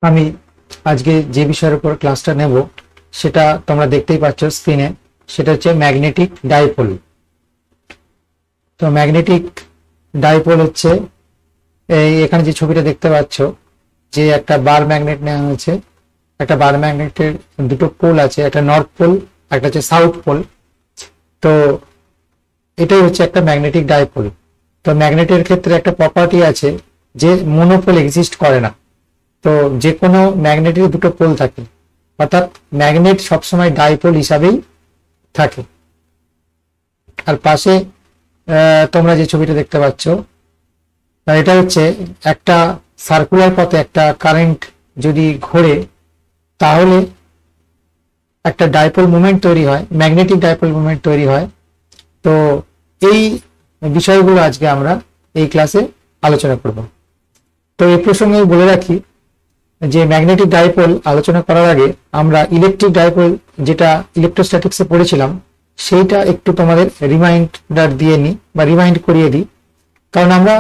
আমি আজকে যে বিষয়ের উপর ক্লাসটা নেব সেটা তোমরা দেখতেই পাচ্ছ স্ক্রিনে। সেটা হচ্ছে ম্যাগনেটিক ডাইপোল। তো ম্যাগনেটিক ডাইপোল হচ্ছে এখানে যে ছবিটা দেখতে পাচ্ছ, যে একটা বার ম্যাগনেট নেওয়া হয়েছে। একটা বার ম্যাগনেটের দুটো পোল আছে, একটা নর্থ পোল, একটা হচ্ছে সাউথ পোল। তো এটাই হচ্ছে একটা ম্যাগনেটিক ডাইপোল। তো ম্যাগনেটের ক্ষেত্রে একটা প্রপার্টি আছে যে মনোপোল এক্সিস্ট করে না। তো যে কোনো ম্যাগনেটের দুটো পোল থাকে, অর্থাৎ ম্যাগনেট সবসময় ডাইপোল হিসাবেই থাকে। আর পাশে তোমরা যে ছবিটা দেখতে পাচ্ছ, এটা হচ্ছে একটা সার্কুলার পথে একটা কারেন্ট যদি ঘোরে তাহলে একটা ডাইপোল মুভমেন্ট তৈরি হয়, ম্যাগনেটিক ডাইপোল মুভমেন্ট তৈরি হয়। তো এই বিষয়গুলো আজকে আমরা এই ক্লাসে আলোচনা করব। তো এই প্রসঙ্গে বলে রাখি যে ম্যাগনেটিক ডাইপোল আলোচনা করার আগে আমরা ইলেকট্রিক ডাইপোল, যেটা ইলেকট্রোস্ট্যাটিক্সে পড়েছিলাম, সেইটা একটু তোমাদের রিমাইন্ডার দিয়ে নিই বা রিমাইন্ড করিয়ে দিই। কারণ আমরা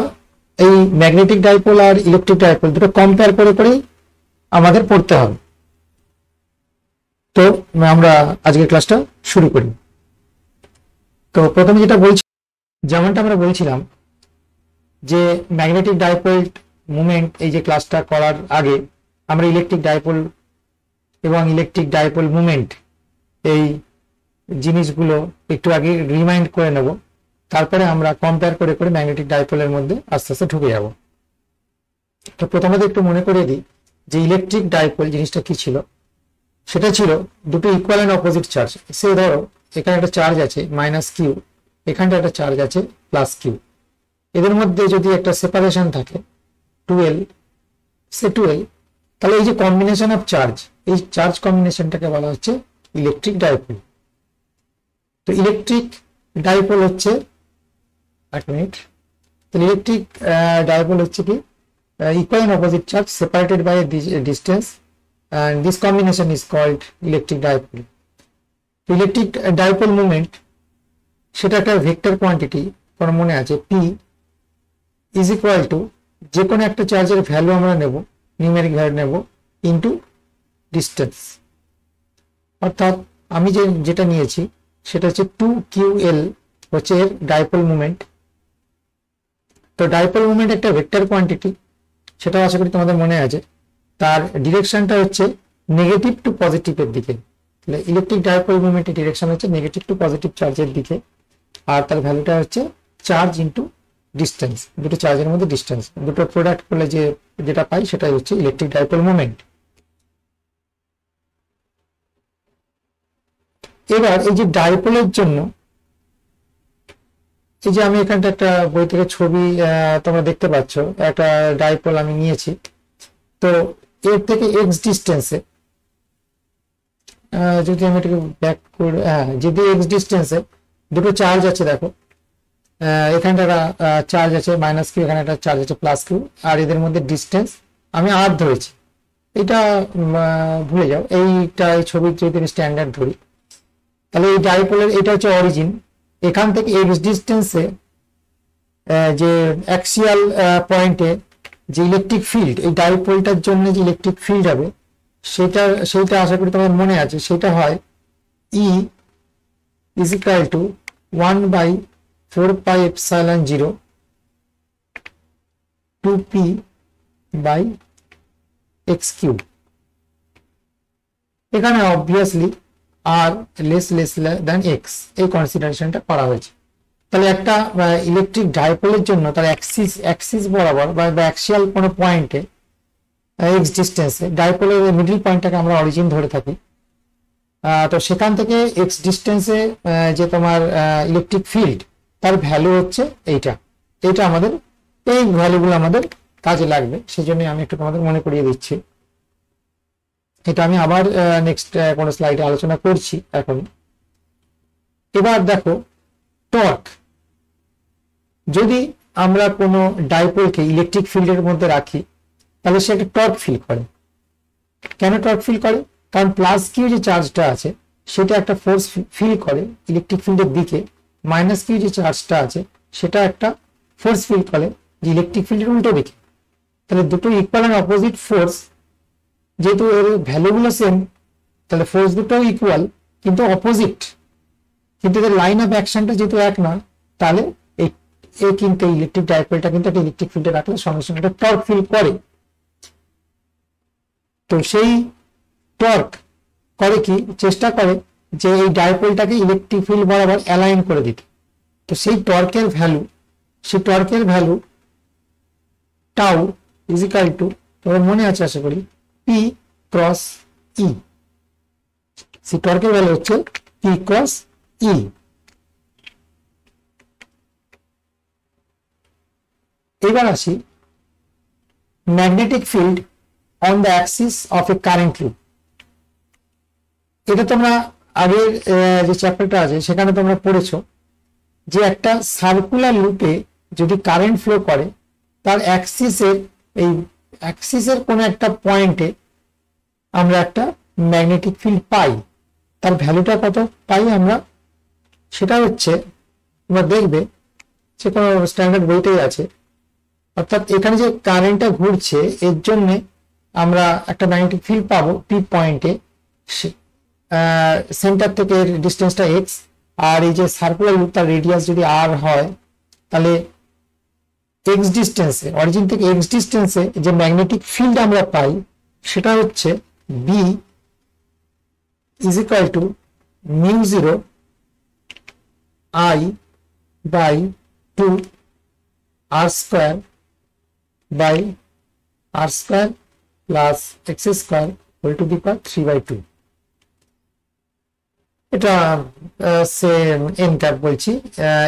এই ম্যাগনেটিক ডাইপোল আর ইলেকট্রিক ডাইপোল দুটো কম্পেয়ার করে করেই আমাদের পড়তে হবে। তো আমরা আজকের ক্লাসটা শুরু করি। তো প্রথমে যেমনটা আমরা বলছিলাম যে ম্যাগনেটিক ডাইপোল মুভমেন্ট, এই যে ক্লাসটা করার আগে আমরা ইলেকট্রিক ডাইপোল এবং ইলেকট্রিক ডাইপোল মুভমেন্ট এই জিনিসগুলো একটু আগে রিমাইন্ড করে নেব। তারপরে আমরা কম্পেয়ার করে করে ম্যাগনেটিক ডাইপোলের মধ্যে আস্তে আস্তে ঢুকে যাব। তো প্রথমে একটু মনে করে দিই যে ইলেকট্রিক ডাইপোল জিনিসটা কি ছিল। সেটা ছিল দুটো ইকুয়াল এন্ড অপোজিট চার্জ। সে ধরো এখানে একটা চার্জ আছে মাইনাস কিউ, এখানটা একটা চার্জ আছে প্লাস কিউ। এদের মধ্যে যদি একটা সেপারেশন থাকে 12, সে 12, তাহলে এই যে কম্বিনেশন অফ চার্জ, এই চার্জ কম্বিনেশনটাকে বলা হচ্ছে ইলেকট্রিক ডাইপোল। তো ইলেকট্রিক ডাইপোল হচ্ছে, এক মিনিট, তো ইলেকট্রিক ডাইপোল হচ্ছে কি equal and opposite charge separated by a distance, and this combination is called electric dipole. Electric dipole movement সেটা একটা ভেক্টর কোয়ান্টিটি, তোমার মনে আছে, p ইজ ইকুয়াল টু যে কোনো একটা চার্জের ভ্যালু আমরা নেব, নিউমেরিক ভ্যালু নেব, ইনটু ডিস্টেন্স। অর্থাৎ আমি যেটা নিয়েছি সেটা হচ্ছে 2ql হচ্ছে এর ডাইপোল মুভমেন্ট। তো ডাইপোল মুভমেন্ট একটা ভেক্টর কোয়ান্টিটি, সেটা আশা করি তোমাদের মনে আছে। তার ডিরেকশনটা হচ্ছে নেগেটিভ টু পজিটিভের দিকে। তাহলে ইলেকট্রিক ডাইপোল মুভমেন্টের ডিরেকশন হচ্ছে নেগেটিভ টু পজিটিভ চার্জের দিকে, আর তার ভ্যালুটা হচ্ছে চার্জ ইনটু ডিস্টেন্স। দুটো চার্জের মধ্যে ডিস্টেন্স, দুটো প্রোডাক্ট করলে যেটা পাই সেটাই হচ্ছে ইলেকট্রিক ডাইপোল মুভমেন্ট। এবার এই যে ডাইপোলের জন্য, এই যে আমি এখানটা একটা বই থেকে ছবি তোমরা দেখতে পাচ্ছ, একটা ডাইপোল আমি নিয়েছি। তো এর থেকে এক্স ডিস্টেন্সে যদি আমি এটাকে ব্যাক করে, যদি এক্স ডিস্টেন্সে দুটো চার্জ আছে, দেখো এখানটা একটা চার্জ আছে মাইনাস কিউ, এখানে একটা চার্জ আছে প্লাস কিউ, আর এদের মধ্যে ডিস্টেন্স আমি আর ধরেছি। এটা ভুলে যাও, এইটা এই ছবির যদি আমি স্ট্যান্ডার্ড ধরি, তাহলে এই ডাইপোলের এটা হচ্ছে অরিজিন। এখান থেকে এক্স ডিস্টেন্সে যে অ্যাক্সিয়াল পয়েন্টে যে ইলেকট্রিক ফিল্ড, এই ডাইপোলটার জন্য যে ইলেকট্রিক ফিল্ড হবে সেটা আশা করি তোমার মনে আছে। সেটা হয় E is equal to 1/4πε0 2p by x cube. এখানে obviously r less than x এই কনসিডারেশনটা করা হয়েছে। তাহলে একটা ইলেকট্রিক ডাইপোলের জন্য তার অ্যাক্সিস বরাবর বা অ্যাক্সিয়াল কোনো পয়েন্টে এক্স ডিস্টেন্সে, ডাইপোলের মিডল পয়েন্টটাকে আমরা অরিজিন ধরে থাকি। তো সেখান থেকে এক্স ডিস্টেন্সে যে তোমার ইলেকট্রিক ফিল্ড, তার ভ্যালু হচ্ছে এইটা আমাদের, এই ভ্যালুগুলো আমাদের কাজে লাগবে। সেই জন্য আমি একটু তোমাদের মনে করিয়ে দিচ্ছি। এটা আমি আবার নেক্সট কোনো স্লাইডে আলোচনা করছি এখন। এবার দেখো টর্ক, যদি আমরা কোনো ডাইপোলকে ইলেকট্রিক ফিল্ডের মধ্যে রাখি তাহলে সে একটা টর্ক ফিল করে। কেন টর্ক ফিল করে? কারণ প্লাস কিউ যে চার্জটা আছে সেটা একটা ফোর্স ফিল করে ইলেকট্রিক ফিল্ডের দিকে, মাইনাস কিউ যে চার্জটা আছে সেটা একটা ফোর্স ফিল করে যে ইলেকট্রিক ফিল্ডের উল্টো দিকে। তাহলে দুটো ইকুয়াল এন্ড অপোজিট ফোর্স যেহেতু এর ভ্যালুগুলো সেম, তাহলে ফোর্স দুটো ইকুয়াল কিন্তু অপোজিট, কিন্তু এদের লাইন অফ অ্যাকশনটা যেহেতু এক না, তাহলে এই কিন্তু ইলেকট্রিক ডাইপোলটা কিন্তু একটা ইলেকট্রিক ফিল্ডে রাখলে সঙ্গে সঙ্গে একটা টর্ক ফিল করে। তো সেই টর্ক করে কি, চেষ্টা করে যে এই ডাইপোলটাকে ইলেকট্রিক ফিল্ড বরাবর অ্যালাইন করে দিতে। তো সেই টর্কের value tau is equal to, তোমার মনে আছে আশা করি, পি ক্রস ই। সেই টর্কের ভ্যালু হচ্ছে পি ক্রস ই। এবার আসি magnetic field on the axis of a current loop. এটা তোমরা আগের যে চ্যাপ্টারটা আছে সেখানে তোমরা পড়েছো যে একটা সার্কুলার লুপে যদি কারেন্ট ফ্লো করে, তার অ্যাক্সিসের কোন একটা পয়েন্টে আমরা একটা ম্যাগনেটিক ফিল্ড পাই। তার ভ্যালুটা কত পাই আমরা, সেটা হচ্ছে তোমরা দেখবে যে কোনো স্ট্যান্ডার্ড বইতেই আছে। অর্থাৎ এখানে যে কারেন্টটা ঘুরছে এর জন্য আমরা একটা ম্যাগনেটিক ফিল্ড পাবো পি পয়েন্টে, সেন্টার থেকে ডিস্টেন্সটা এক্স, আর এই যে সার্কুলার লুপ তার রেডিয়াস যদি আর হয়, তাহলে এক্স ডিস্টেন্সে, অরিজিন থেকে এক্স ডিস্টেন্সে যে ম্যাগনেটিক ফিল্ড আমরা পাই সেটা হচ্ছে B is equal to mu zero I by two r square by r square plus x square whole to the power 3/2। এটা সে এন ক্যাপ বলছি,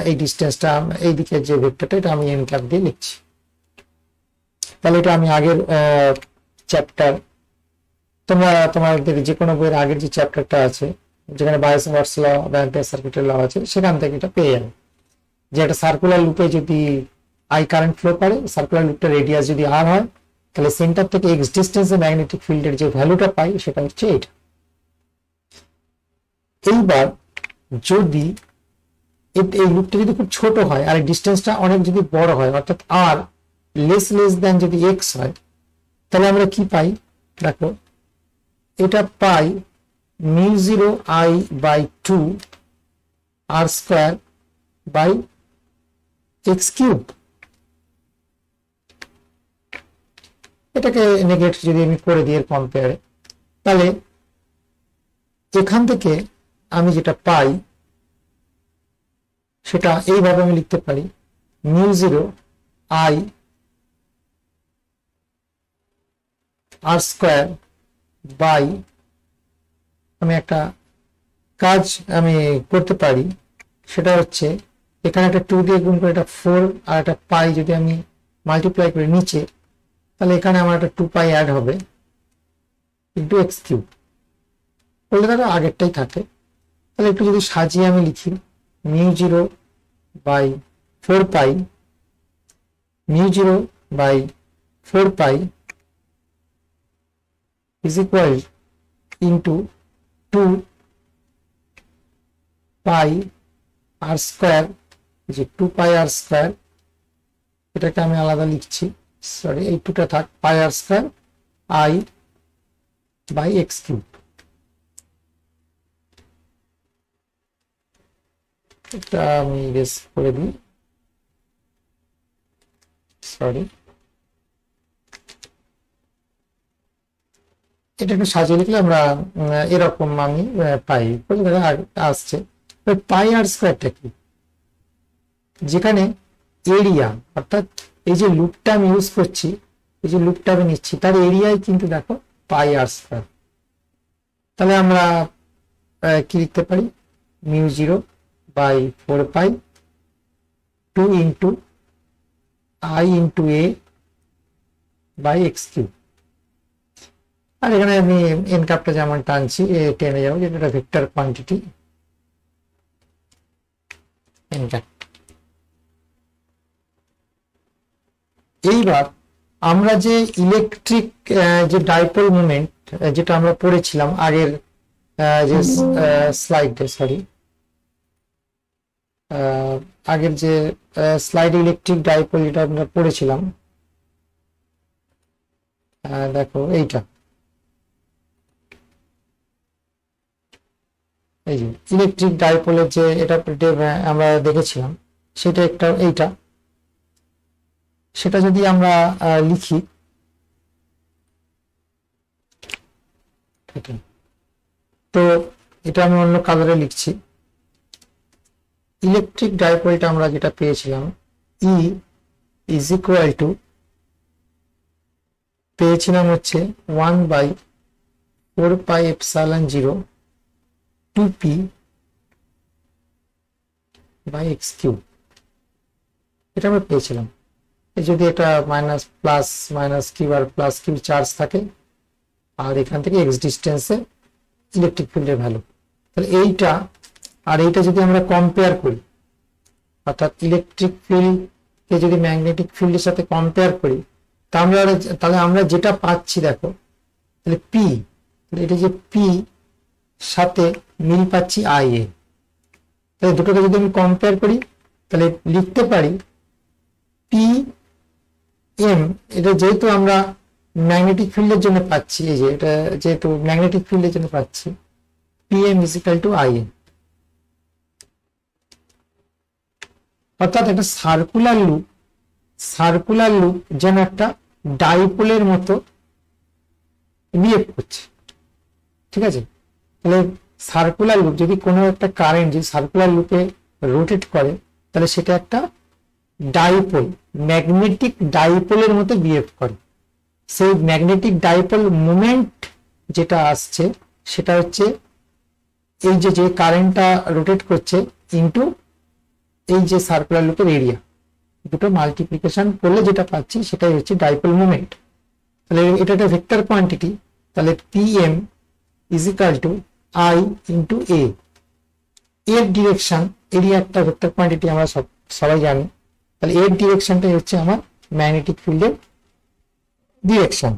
এই ডিস্টেন্সটা এই দিকের যে ভেক্টরটা এটা আমি এন ক্যাপ দিয়ে লিখছি। তাহলে এটা আমি আগের চ্যাপ্টার, তোমাদের যে কোনো বইয়ের আগের যে চ্যাপ্টারটা আছে যেখানে বায়োসাভার্টস ল বা অ্যাম্পিয়ার সার্কিটের ল আছে সেখান থেকে এটা পেয়ে যাবে যে একটা সার্কুলার লুপে যদি আই কারেন্ট ফ্লো করে, সার্কুলার লুপটা রেডিয়াস যদি আর হয়, তাহলে সেন্টার থেকে এক্স ডিস্টেন্সে ম্যাগনেটিক ফিল্ডের যে ভ্যালুটা পাই সেটা হচ্ছে এইটা। এইবার যদি এই লুপটা যদি খুব ছোট হয় আর ডিস্টেন্সটা অনেক যদি বড় হয়, অর্থাৎ আর লেস দেন যদি এক্স হয়, তাহলে আমরা কি পাই দেখো, এটা pi mu zero I by two r square by x cube. এটাকে নেগেট যদি আমি করে দিই এর কম্পেয়ারে, তাহলে এখান থেকে আমি যেটা পাই সেটা এইভাবে আমি লিখতে পারি mu zero I r square by, আমি একটা কাজ আমি করতে পারি সেটা হচ্ছে এখানে একটা 2 দিয়ে গুণ করে একটা 4 আর একটা পাই যদি আমি মাল্টিপ্লাই করে নিচে, তাহলে এখানে আমার একটা 2 পাই অ্যাড হবে ইন্টু এক্স কিউব বললে তাহলে আগেরটাই থাকে। তাহলে একটু যদি সাজিয়ে আমি লিখি mu zero by 4 pi, mu zero by 4 pi is equal into 2 pi r square, যে 2 পাই আর স্কোয়ার, এটাকে আমি আলাদা লিখছি, সরি এই 2টা থাক, pi r square I by x cube. এটা আমি ইরেজ করে দিই, সরি এটা একটু সাজিয়ে লিখলে আমরা এরকম আমি পাই আসছে। পাই আর স্কোয়ারটা কি, যেখানে এরিয়া অর্থাৎ এই যে লুপটা আমি ইউজ করছি, এই যে লুপটা আমি নিচ্ছি তার এরিয়ায় কিন্তু দেখো পাই আর স্কোয়ার। তাহলে আমরা কি লিখতে পারি mu zero by 4 pi 2 into I into a by x cube. আর এখানে আমি এন কাপটা যেমন টানছি টেনে যাবো, যেটা ভেক্টর কোয়ান্টিটি এন কাপ। এইবার আমরা যে ইলেকট্রিক যে ডাইপোল মোমেন্ট যেটা আমরা পড়েছিলাম আগের যে স্লাইডে, সরি আগের যে স্লাইডে ইলেকট্রিক ডাইপোল যেটা আমরা পড়েছিলাম, দেখো এইটা এই যে ইলেকট্রিক ডাইপোলের যে এটা আমরা দেখেছিলাম সেটা একটা এইটা, সেটা যদি আমরা লিখি তো এটা আমি অন্য কালারে লিখছি। ইলেকট্রিক ডাইপোলটা আমরা যেটা পেয়েছিলাম ই ইজ ইকুয়াল টু পেয়েছিলাম হচ্ছে 1/4πε0 2p বাই এক্স কিউব, এটা আমরা পেয়েছিলাম। যদি এটা minus plus minus Q R plus Q charge থাকে আর এখান থেকে এক্স ডিস্টেন্সে ইলেকট্রিক ফিল্ডের ভ্যালু, তাহলে এইটা আর এইটা যদি আমরা কম্পেয়ার করি, অর্থাৎ ইলেকট্রিক ফিল্ডকে যদি ম্যাগনেটিক ফিল্ডের সাথে কম্পেয়ার করি তাহলে আমরা যেটা পাচ্ছি দেখো, তাহলে পি, এটা যে পি সাথে মিল পাচ্ছি আই এ, তাহলে দুটোকে যদি আমি কম্পেয়ার করি তাহলে লিখতে পারি পি এম, এটা যেহেতু আমরা ম্যাগনেটিক ফিল্ডের জন্য পাচ্ছি, এই যে এটা যেহেতু ম্যাগনেটিক ফিল্ডের জন্য পাচ্ছি P M is equal to I N, অর্থাৎ একটা সার্কুলার লুপ যেন একটা ডাইপোলের মতো বিহেভ করছে, ঠিক আছে। তাহলে সার্কুলার লুপ যদি কোনো একটা কারেন্ট যদি সার্কুলার লুপে রোটেট করে তাহলে সেটা একটা ডাইপোল, ম্যাগনেটিক ডাইপোলের মতো বিহেভ করে। সেই ম্যাগনেটিক ডাইপোল মোমেন্ট যেটা আসছে সেটা হচ্ছে এই যে কারেন্টটা রোটেট করছে ইনটু এই যে সার্কুলার লুপের এরিয়া, দুটো মাল্টিপ্লিকেশন করলে যেটা পাচ্ছি সেটাই হচ্ছে ডাইপোল মোমেন্ট। তাহলে এটা একটা ভেক্টর কোয়ান্টিটি, তাহলে PM is equal to I into A, এর ডিরেকশন, এরিয়া একটা ভেক্টর কোয়ান্টিটি আমরা সবাই জানি, তাহলে এর ডিরেকশনটাই হচ্ছে আমার ম্যাগনেটিক ফিল্ডের ডিরেকশন।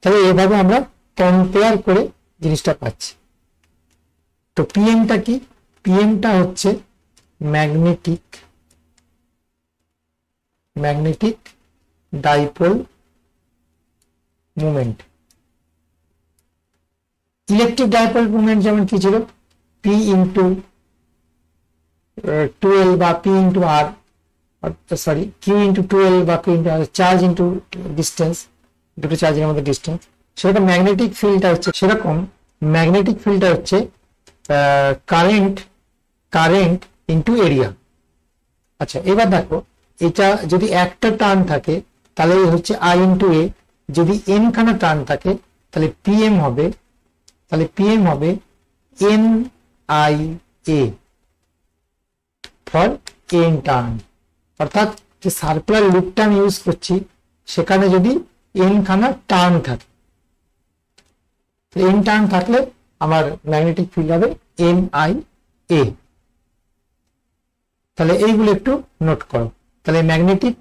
তাহলে এভাবে আমরা কম্পেয়ার করে জিনিসটা পাচ্ছি। তো পিএমটা কি? পিএমটা হচ্ছে magnetic dipole moment. Electric dipole moment যেমন কি ছিল, পি ইন্টু 12 বা পি ইন্টু আর, সরি কিউ ইন্টু 12 বা কিউ ইন্টু আর, চার্জ ইন্টু ডিস্টেন্স, দুটো চার্জের মধ্যে ডিস্টেন্স। সেরকম ম্যাগনেটিক ফিল্ডটা হচ্ছে কারেন্ট ইন্টু এরিয়া। আচ্ছা, এবার দেখো এটা যদি একটা টার্ন থাকে তাহলে হচ্ছে আই ইন্টু এ, যদি এন খানা টার্ন থাকে তাহলে পিএম হবে N I A for N turn. অর্থাৎ যে সার্কুলার লুপটা আমি ইউজ করছি সেখানে যদি এন খানা টার্ন থাকে, এন টার্ন থাকলে আমার ম্যাগনেটিক ফিল্ড হবে এন আই এ। তাহলে এইগুলো একটু নোট করো। তাহলে ম্যাগনেটিক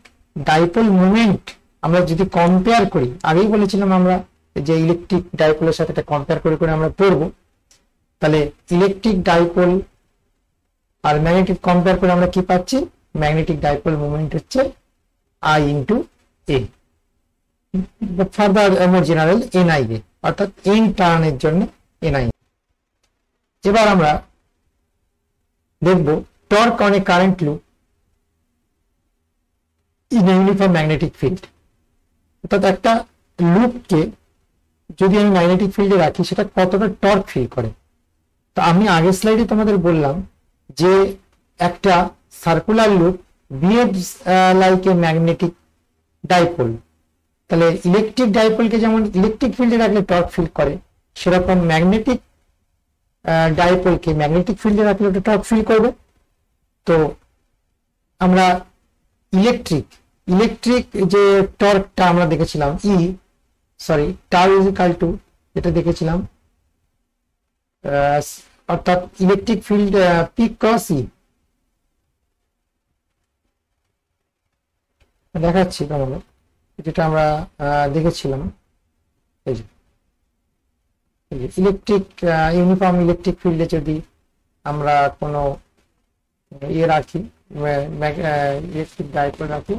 ডাইপোল মোমেন্ট আমরা যদি কম্পেয়ার করি, আগেই বলেছিলাম আমরা যে ইলেকট্রিক ডাইপোলের সাথে এটা কম্পেয়ার করে আমরা পড়বো। তাহলে ইলেকট্রিক ডাইপোল আর ম্যাগনেটিক কম্পেয়ার করে আমরা কি পাচ্ছি, ম্যাগনেটিক ডাইপোল মোমেন্ট হচ্ছে I into A, further more general N I A, অর্থাৎ এন টার্নের জন্য এন আই। এবার আমরা দেখবো torque on a current loop in a uniform magnetic field. অর্থাৎ একটা লুপকে যদি আমি ম্যাগনেটিক ফিল্ডে রাখি সেটা কতটা টর্ক ফিল করে। তো আমি আগের স্লাইডে তোমাদের বললাম যে একটা circular loop behaves like a magnetic dipole. তাহলে ইলেকট্রিক ডাইপোলকে যেমন ইলেকট্রিক ফিল্ডে রাখলে টর্ক ফিল করে, সেরকম ম্যাগনেটিক ডাইপোলকে ম্যাগনেটিক ফিল্ডে রাখলে ওটা টর্ক ফিল করবে। তো আমরা ইলেকট্রিক যে টর্কটা আমরা দেখেছিলাম টাউ ইজ ইকুয়াল টু, এটা দেখেছিলাম অর্থাৎ ইলেকট্রিক ফিল্ড পি ক্রস ই, দেখাচ্ছি তোমাদের যেটা আমরা দেখেছিলাম। এই যে ইউনিফর্ম ইলেকট্রিক ফিল্ডে যদি আমরা কোনো রাখি, ইলেকট্রিক ডাইপোল রাখি,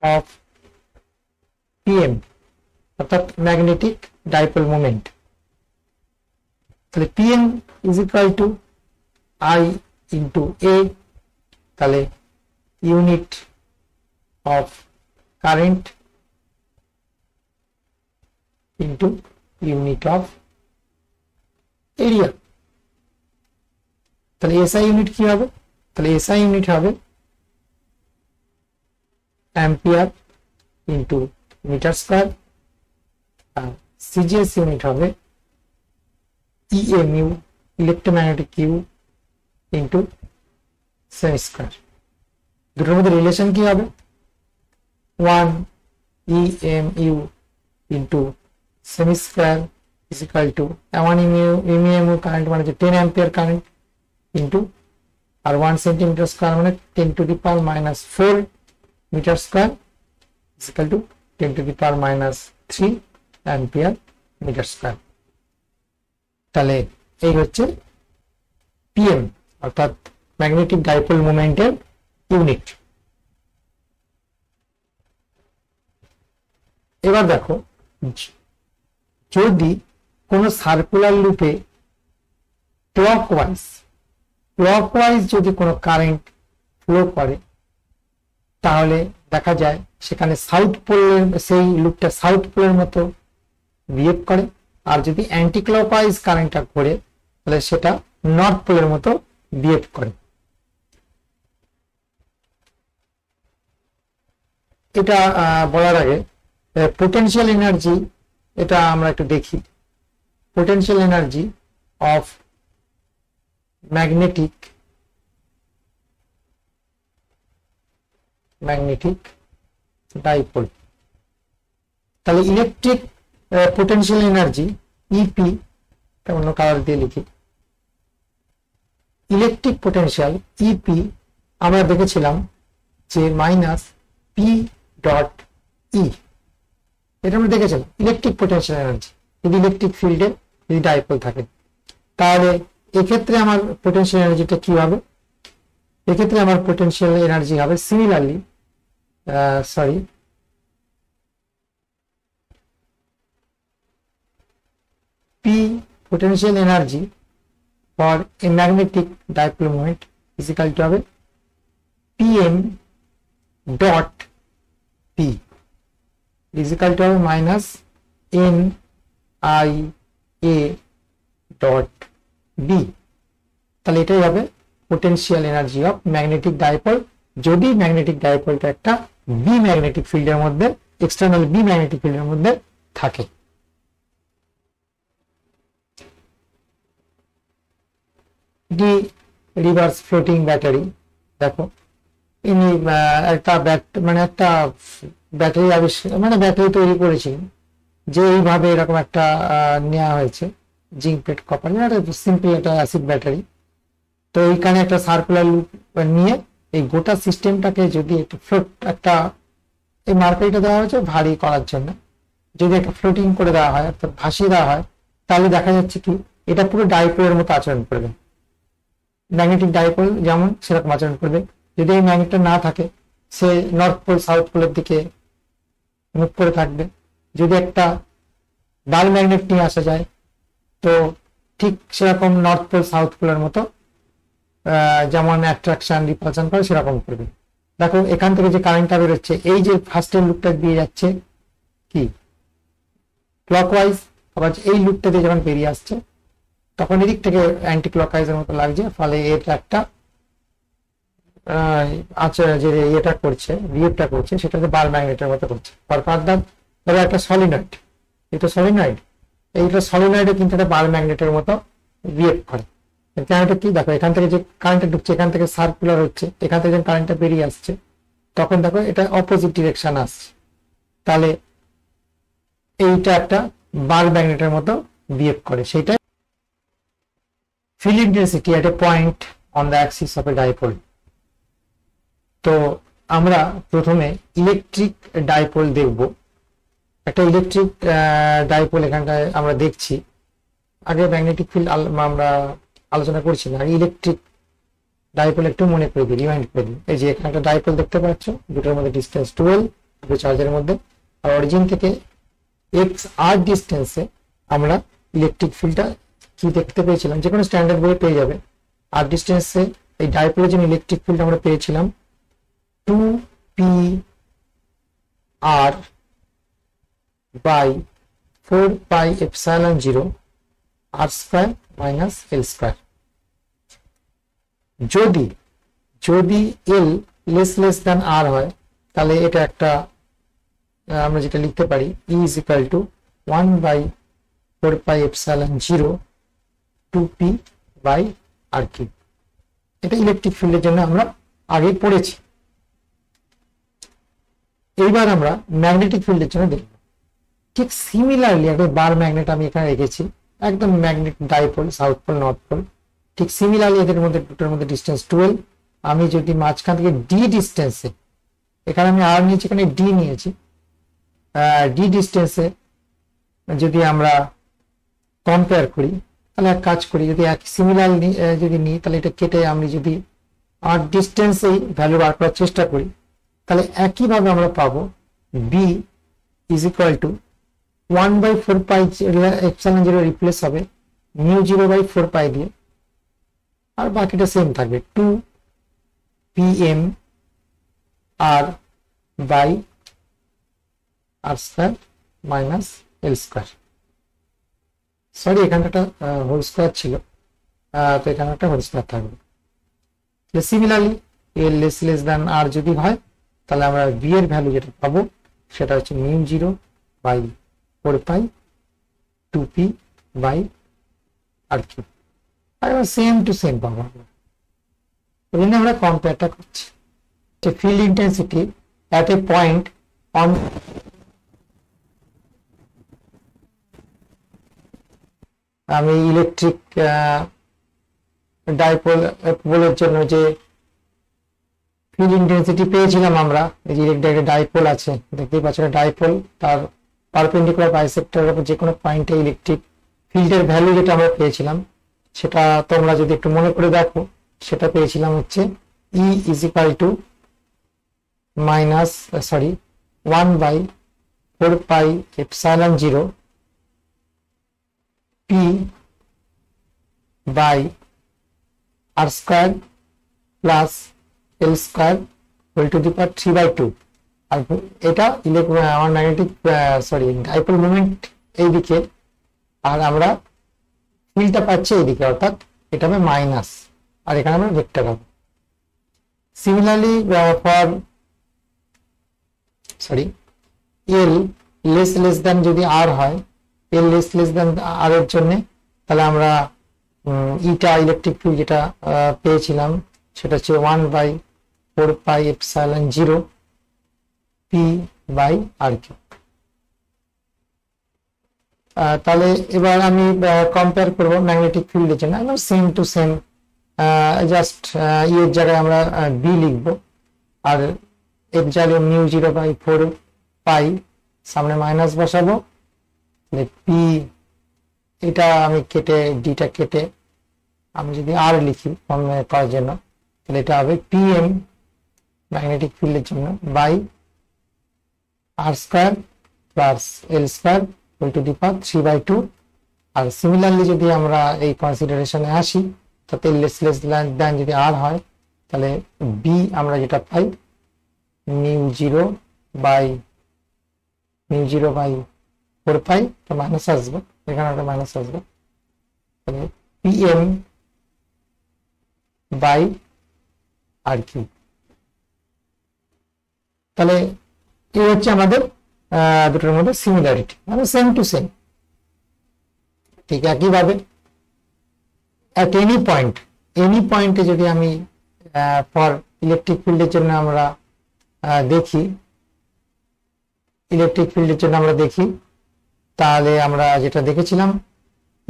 অফ পিএম অর্থাৎ ম্যাগনেটিক ডাইপোল মোমেন্ট। তাহলে PM is equal to I into A, তাহলে unit of current into unit of area. তাহলে এসআই ইউনিট কি হবে? তাহলে এসআই ইউনিট হবে অ্যাম্পিয়ার ইন্টু মিটার স্কয়ার, আর সিজিএস ইউনিট হবে ইএমইউ, ইলেকট্রোম্যাগনেটিক ইউ ইন্টু সেমি স্কয়ার। দুটোর মধ্যে রিলেশন কি হবে? 1 EMU into cm square is equal to 1 EMU current মানে 10 অ্যাম্পিয়ার কারেন্ট ইন্টু আর 1 সেন্টিমিটার স্কয়ার মানে 10 to the power minus 4 metre square is equal to 10 to the power minus 3 ampere metre square. তাহলে এই হচ্ছে PM অর্থাৎ magnetic dipole মোমেন্টের unit. এবার দেখো, যদি কোনো সার্কুলার লুপে ক্লকওয়াইজ যদি কোনো কারেন্ট ফ্লো করে, তাহলে দেখা যায় সেখানে সাউথ পোলের, সেই লুপটা সাউথ পোলের মতো বিহেভ করে, আর যদি অ্যান্টি ক্লকওয়াইজ কারেন্টটা ঘোরে তাহলে সেটা নর্থ পোলের মতো বিহেভ করে। এটা বলার আগে পোটেনশিয়াল এনার্জি, এটা আমরা একটু দেখি। Potential energy of magnetic dipole. তাহলে ইলেকট্রিক পোটেনশিয়াল এনার্জি ইপি, অন্য কালার দিয়ে লিখি, ইলেকট্রিক পোটেনশিয়াল ইপি আমরা দেখেছিলাম যে মাইনাস পি ডট ই, এটা আমরা দেখেছিলাম ইলেকট্রিক পোটেনশিয়াল এনার্জি যদি ইলেকট্রিক ফিল্ডে যদি ডাইপোল থাকে। তাহলে এক্ষেত্রে আমার পোটেনশিয়াল এনার্জিটা কি হবে? এক্ষেত্রে আমার পোটেনশিয়াল এনার্জি হবে similarly P potential energy for a magnetic dipole moment is equal to হবে PM dot P is equal to হবে minus NIA dot B। তাহলে এটাই হবে potential energy of magnetic dipole, যদি ম্যাগনেটিক ডাইপোলটা একটা বি ম্যাগনেটিক ফিল্ডের মধ্যে, এক্সটার্নাল বি ম্যাগনেটিক ফিল্ডের মধ্যে থাকে। রিভার্স ফ্লোটিং ব্যাটারি, দেখো ইনি একটা ব্যাটারি আবিষ্কার, মানে ব্যাটারি তৈরি করেছিলেন, যে এইভাবে এরকম একটা নেওয়া হয়েছে জিঙ্ক প্লেট কপার, সিম্পল একটা অ্যাসিড ব্যাটারি। তো এইখানে একটা সার্কুলার লুপ নিয়ে এই গোটা সিস্টেমটাকে যদি একটু ফ্লোট, একটা এই মার্কারিটা দেওয়া হয়েছে ভারী করার জন্য, যদি একটা ফ্লোটিং করে দেওয়া হয় অর্থাৎ ভাসিয়ে দেওয়া হয়, তাহলে দেখা যাচ্ছে কি এটা পুরো ডাইপোলের মতো আচরণ করবে, ম্যাগনেটিক ডাইপোল যেমন সেরকম আচরণ করবে। যদি এই ম্যাগনেটটা না থাকে, সে নর্থ পোল সাউথ পোলের দিকে মুখ করে থাকবে। যদি একটা ডাল ম্যাগনেট নিয়ে আসা যায়, তো ঠিক সেরকম নর্থ পোল সাউথ পোলের মতো যেমন অ্যাট্রাকশন রিপালশন করে সেরকম করবে। দেখো এখান থেকে যে কারেন্টটা বেরোচ্ছে, এই যে ফার্স্টের লুপটা দিয়ে যাচ্ছে কি ক্লকওয়াইজ আবার এই লুপটা দিয়ে যখন বেরিয়ে আসছে তখন এদিক থেকে অ্যান্টি ক্লকওয়াইজের মতো লাগছে, ফলে এর একটা আচ্ছা যে এটা করছে বিহেভটা করছে সেটা হচ্ছে বার ম্যাগনেটের মতো করছে। ফার্দার ধরো একটা সলিনয়েড, এটা সলিনয়েড, এইটা সলিনয়েডে কিন্তু একটা বার ম্যাগনেটের মতো বিহেভ করে। কারেন্টটা কি দেখো, এখান থেকে যে কারেন্টটা ঢুকছে এখান থেকে সার্কুলার হচ্ছে, এখান থেকে যখন কারেন্টটা বেরিয়ে আসছে তখন দেখো এটা অপোজিট ডিরেকশন আসছে, তাহলে এইটা একটা বার ম্যাগনেটের মতো বিহেভ করে। সেটা field intensity at A point on the axis of A dipole. তো আমরা প্রথমে ইলেকট্রিক ডাইপোল দেখব। একটা ইলেকট্রিক ডাইপোল এখানটায় আমরা দেখছি, আগে ম্যাগনেটিক ফিল্ড আমরা আলোচনা করছি না, ইলেকট্রিক ডাইপোল একটু মনে করে দিই, রিমাইন্ড করে দিই। এই যে এখানে একটা ডাইপোল দেখতে পাচ্ছ, দুটোর মধ্যে ডিস্টেন্স 12, দুটো চার্জের মধ্যে, আর অরিজিন থেকে এক্স আর ডিস্টেন্সে আমরা ইলেকট্রিক ফিল্ডটা কি দেখতে পেয়েছিলাম, যে কোনো স্ট্যান্ডার্ড বই পেয়ে যাবে। আর ডিস্টেন্সে এই ডাইপোলের জন্য ইলেকট্রিক ফিল্ড আমরা পেয়েছিলাম 2p r by 4πε0 r square minus l square. যদি এল লেস দ্যান আর হয় তাহলে এটা একটা আমরা যেটা লিখতে পারি E is equal to 1/4πε0 2p by r cube. এটা ইলেকট্রিক ফিল্ডের জন্য আমরা আগে পড়েছি। এইবার আমরা ম্যাগনেটিক ফিল্ডের জন্য দেখব। ঠিক সিমিলারলি একটা বার ম্যাগনেট আমি এখানে রেখেছি, একদম magnet dipole, south pole north pole. ঠিক সিমিলারলি এদের মধ্যে দুটোর মধ্যে ডিস্টেন্স 12। আমি যদি মাঝখান থেকে ডি ডিস্টেন্সে, এখানে আমি আর নিয়েছি, এখানে ডি নিয়েছি, ডি ডিস্টেন্সে যদি আমরা কম্পেয়ার করি তাহলে এক কাজ করি, যদি এক সিমিলার যদি নিই তাহলে এটা কেটে আমি যদি আর ডিস্টেন্সেই ভ্যালু বার করার চেষ্টা করি তাহলে একইভাবে আমরা পাবো B is equal to 1/4πε0 replace হবে μ0/4π দিয়ে, আর বাকিটা সেম থাকবে 2pm r by r square minus l square. Sorry এখানে একটা হোল স্কয়ার ছিল, তো এখানে একটা হোল স্কয়ার থাকবে। Similarly l less than r যদি হয় তাহলে আমরা বি এর ভ্যালু যেটা পাবো সেটা হচ্ছে μ0/4π 2p বাই আর কিউব। এবার সেম টু সেম পাবো আমরা, এই জন্য আমরা কম্পেয়ারটা করছি। Field intensity at a point on আমি ইলেকট্রিক ডাইপোলের জন্য যে ফিল্ড ইন্টেন্সিটি পেয়েছিলাম আমরা, এই যে ইলেকট্রিক ডাইপোল আছে দেখতেই পাচ্ছ, ডাইপোল তার পারপেন্ডিকুলার বাইসেক্টরের উপর যে কোনো পয়েন্টে ইলেকট্রিক ফিল্ডের ভ্যালু যেটা আমরা পেয়েছিলাম সেটা তোমরা যদি একটু মনে করে দেখো, সেটা পেয়েছিলাম হচ্ছে E is equal to 1/4πε0 p by r square plus l square whole to the power 3/2। আর এটা আমার ম্যাগনেটিক ডাইপোল মোমেন্ট এইদিকে, আর আমরা ফিল্ডটা পাচ্ছি এইদিকে, অর্থাৎ এটা হবে মাইনাস, আর এখানে আমরা ভেক্টর হবে। Similarly for L less than যদি আর হয়, এল লেস দ্যান আর এর জন্য তাহলে আমরা ইটা ইলেকট্রিক ফিল্ড যেটা পেয়েছিলাম সেটা হচ্ছে 1/4πε0 p বাই আর কিউব। তাহলে এবার আমি কম্পেয়ার করবো ম্যাগনেটিক ফিল্ডের জন্য, আমরা সেম টু সেম জাস্ট এর জায়গায় আমরা বি লিখবো, আর এর জায়গায় μ0/4π সামনে মাইনাস বসাবো, পি এটা আমি কেটে ডিটা কেটে আমি যদি আর লিখি করার জন্য তাহলে এটা হবে pm ম্যাগনেটিক ফিল্ডের জন্য by R square plus L square whole to the power 3/2। আর সিমিলারলি যদি আমরা এই কনসিডারেশনে আসি তাতে লেস দ্যান যদি আর হয় তাহলে বি আমরা যেটা পাই μ0/4π 4 পাই, তো মাইনাস আসবে, এখানে একটা মাইনাস আসবে, তাহলে PM বাই আর কিউব। তাহলে এই হচ্ছে আমাদের দুটোর মধ্যে সিমিলারিটি, মানে সেম টু সেম। ঠিক একইভাবে at any পয়েন্টে যদি আমি ফর ইলেকট্রিক ফিল্ডের জন্য আমরা দেখি, তাহলে আমরা যেটা দেখেছিলাম E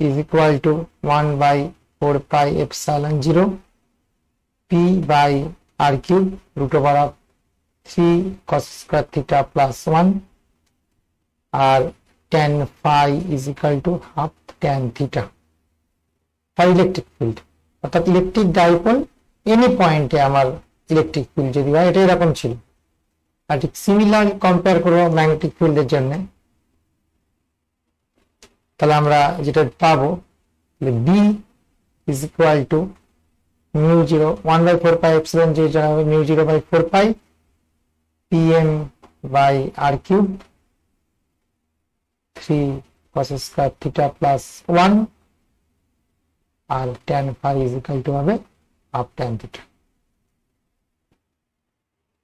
is equal to 1/4πε0 P by r cube root over of 3 cos square theta plus 1 আর tan phi is equal to half tan theta for electric field. অর্থাৎ ইলেকট্রিক ডাইপোল এনি পয়েন্টে আমার ইলেকট্রিক ফিল্ড যদি হয়, এটা এরকম ছিল। আর ঠিক সিমিলার কম্পেয়ার করবো ম্যাগনেটিক ফিল্ডের জন্য, তাহলে আমরা যেটা পাবো B is equal to μ0 1/4πε0 যা হবে μ0/4π PM by r cube 3 cos square theta plus 1 আর tan phi is equal to হবে half tan theta।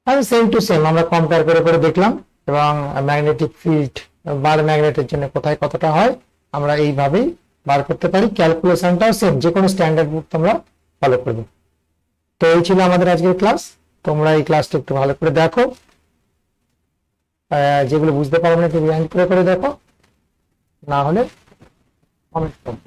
আর সেম টু সেম আমরা কম্পেয়ার করে দেখলাম, এবং ম্যাগনেটিক ফিল্ড বার ম্যাগনেটের জন্য কোথায় কতটা হয় আমরা এইভাবেই বার করতে পারি। ক্যালকুলেশনটাও সেম, যে কোনো স্ট্যান্ডার্ড বুক তোমরা ফলো করবে। তো এই ছিল আমাদের আজকের ক্লাস। তোমরা এই ক্লাসটা একটু ভালো করে দেখো, যেগুলো বুঝতে পারো না একটু রিভাইন্ড করে দেখো, না হলে কমেন্ট করো।